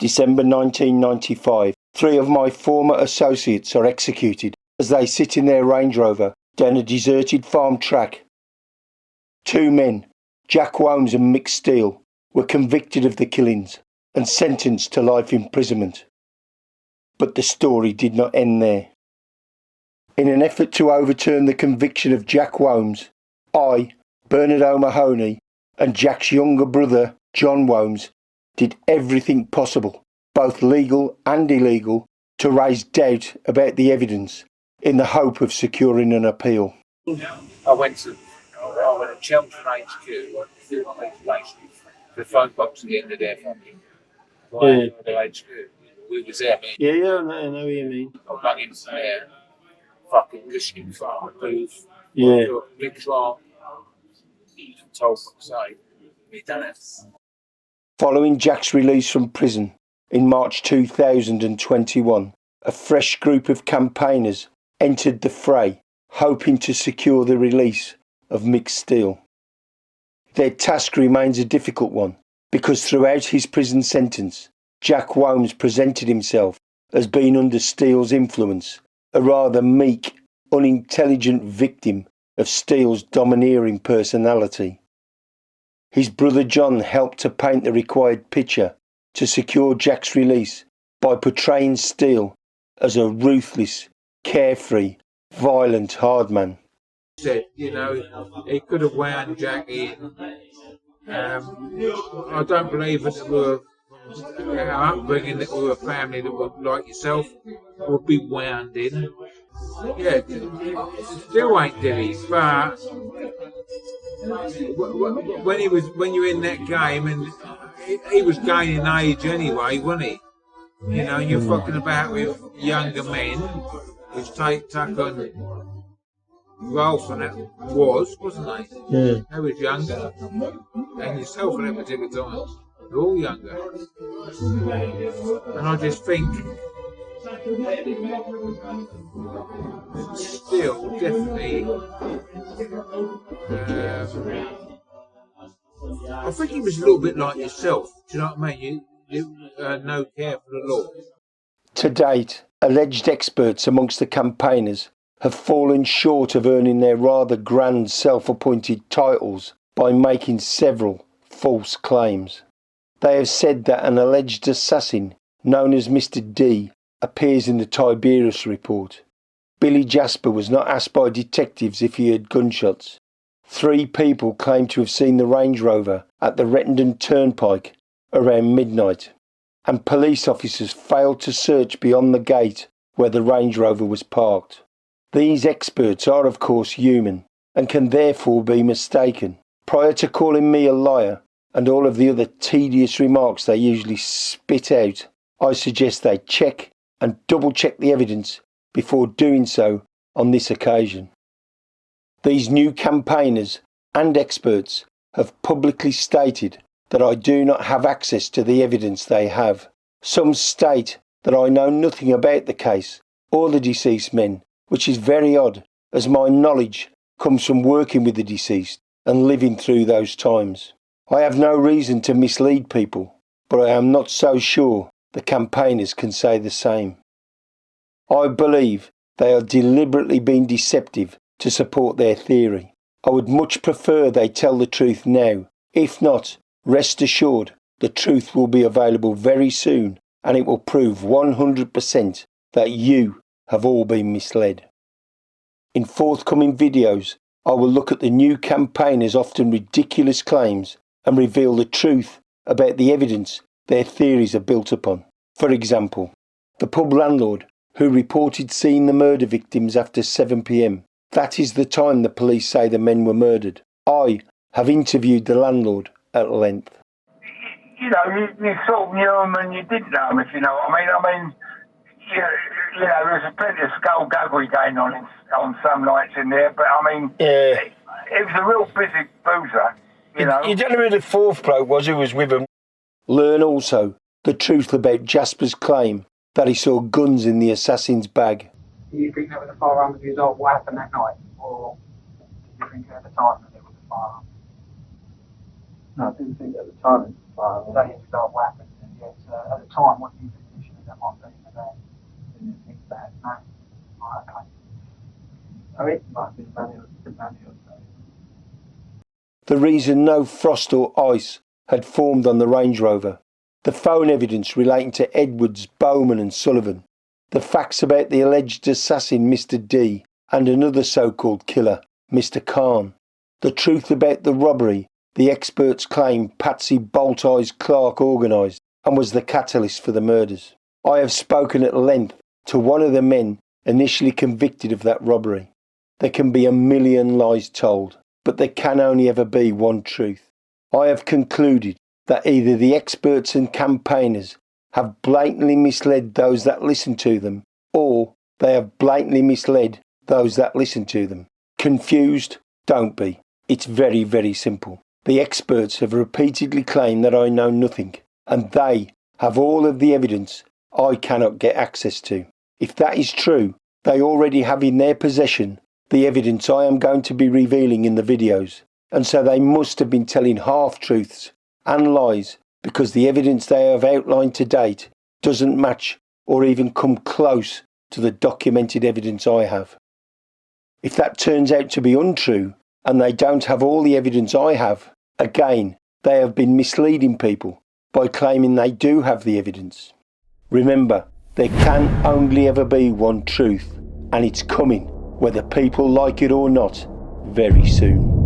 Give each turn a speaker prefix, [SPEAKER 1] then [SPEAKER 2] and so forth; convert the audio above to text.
[SPEAKER 1] December 1995. 3 of my former associates are executed as they sit in their Range Rover down a deserted farm track. 2 men, Jack Holmes and Mick Steele, were convicted of the killings and sentenced to life imprisonment. But the story did not end there. In an effort to overturn the conviction of Jack Holmes, I, Bernard O'Mahony, and Jack's younger brother, John Holmes, did everything possible, both legal and illegal, to raise doubt about the evidence in the hope of securing an appeal.
[SPEAKER 2] I went to Chelmsford HQ, the phone box at the end of their fucking HQ. We was there.
[SPEAKER 3] Yeah, I know what you mean.
[SPEAKER 2] I rang into there, fucking listening in front of the booth.
[SPEAKER 3] Yeah.
[SPEAKER 2] Big Clark, told what to say. He done it.
[SPEAKER 1] Following Jack's release from prison in March 2021, a fresh group of campaigners entered the fray, hoping to secure the release of Mick Steele. Their task remains a difficult one, because throughout his prison sentence, Jack Holmes presented himself as being under Steele's influence, a rather meek, unintelligent victim of Steele's domineering personality. His brother John helped to paint the required picture to secure Jack's release by portraying Steele as a ruthless, carefree, violent hard man.
[SPEAKER 2] Said, he could have wound Jack in. I don't believe that we were upbringing, that we were a family that would, like yourself, would be wound in. Yeah, still ain't did he, but when you're in that game, and he was gaining age anyway, wasn't he? You're fucking about with younger men, which Tuck on Ralph and that wasn't they?
[SPEAKER 3] Yeah.
[SPEAKER 2] They was younger. And yourself at that particular time. You're all younger. And I just think still definitely I think he was a little bit like yourself. Do you know what I mean? You no care for the law.
[SPEAKER 1] To date, alleged experts amongst the campaigners have fallen short of earning their rather grand self-appointed titles by making several false claims. They have said that an alleged assassin known as Mr. D appears in the Tiberius report. Billy Jasper was not asked by detectives if he heard gunshots. 3 people claim to have seen the Range Rover at the Rettendon Turnpike around midnight, and police officers failed to search beyond the gate where the Range Rover was parked. These experts are of course human and can therefore be mistaken. Prior to calling me a liar and all of the other tedious remarks they usually spit out, I suggest they check and double check the evidence before doing so on this occasion. These new campaigners and experts have publicly stated that I do not have access to the evidence they have. Some state that I know nothing about the case or the deceased men, which is very odd, as my knowledge comes from working with the deceased and living through those times. I have no reason to mislead people, but I am not so sure the campaigners can say the same. I believe they are deliberately being deceptive to support their theory. I would much prefer they tell the truth now. If not, rest assured the truth will be available very soon, and it will prove 100% that you have all been misled. In forthcoming videos, I will look at the new campaigners' often ridiculous claims and reveal the truth about the evidence their theories are built upon. For example, the pub landlord who reported seeing the murder victims after 7 p.m. That is the time the police say the men were murdered. I have interviewed the landlord at length.
[SPEAKER 4] You sort of knew them and you didn't know them, if you know what I mean. There was plenty of skullduggery going on some nights in there, but it was a real busy boozer, you know.
[SPEAKER 1] You don't know who the 4th bloke was who was with him. Learn also the truth about Jasper's claim that he saw guns in the assassin's bag.
[SPEAKER 5] Do you think that was a firearm as a result of what happened that night? Or did you think at the time that it was a firearm?
[SPEAKER 6] No, I didn't think at the time it was a firearm.
[SPEAKER 5] That is a result of what happened, yes. at the time, what do you think that might be about things that no, right, okay. I mean, it might have been manual or so.
[SPEAKER 1] The reason no frost or ice had formed on the Range Rover, the phone evidence relating to Edwards, Bowman and Sullivan, the facts about the alleged assassin Mr. D and another so-called killer, Mr. Khan, the truth about the robbery the experts claim Patsy Clark organised and was the catalyst for the murders. I have spoken at length to one of the men initially convicted of that robbery. There can be a million lies told, but there can only ever be one truth. I have concluded that either the experts and campaigners have blatantly misled those that listen to them, or they have blatantly misled those that listen to them. Confused? Don't be. It's very, very simple. The experts have repeatedly claimed that I know nothing, and they have all of the evidence I cannot get access to. If that is true, they already have in their possession the evidence I am going to be revealing in the videos, and so they must have been telling half-truths and lies because the evidence they have outlined to date doesn't match or even come close to the documented evidence I have. If that turns out to be untrue, and they don't have all the evidence I have, again, they have been misleading people by claiming they do have the evidence. Remember, there can only ever be one truth, and it's coming, whether people like it or not, very soon.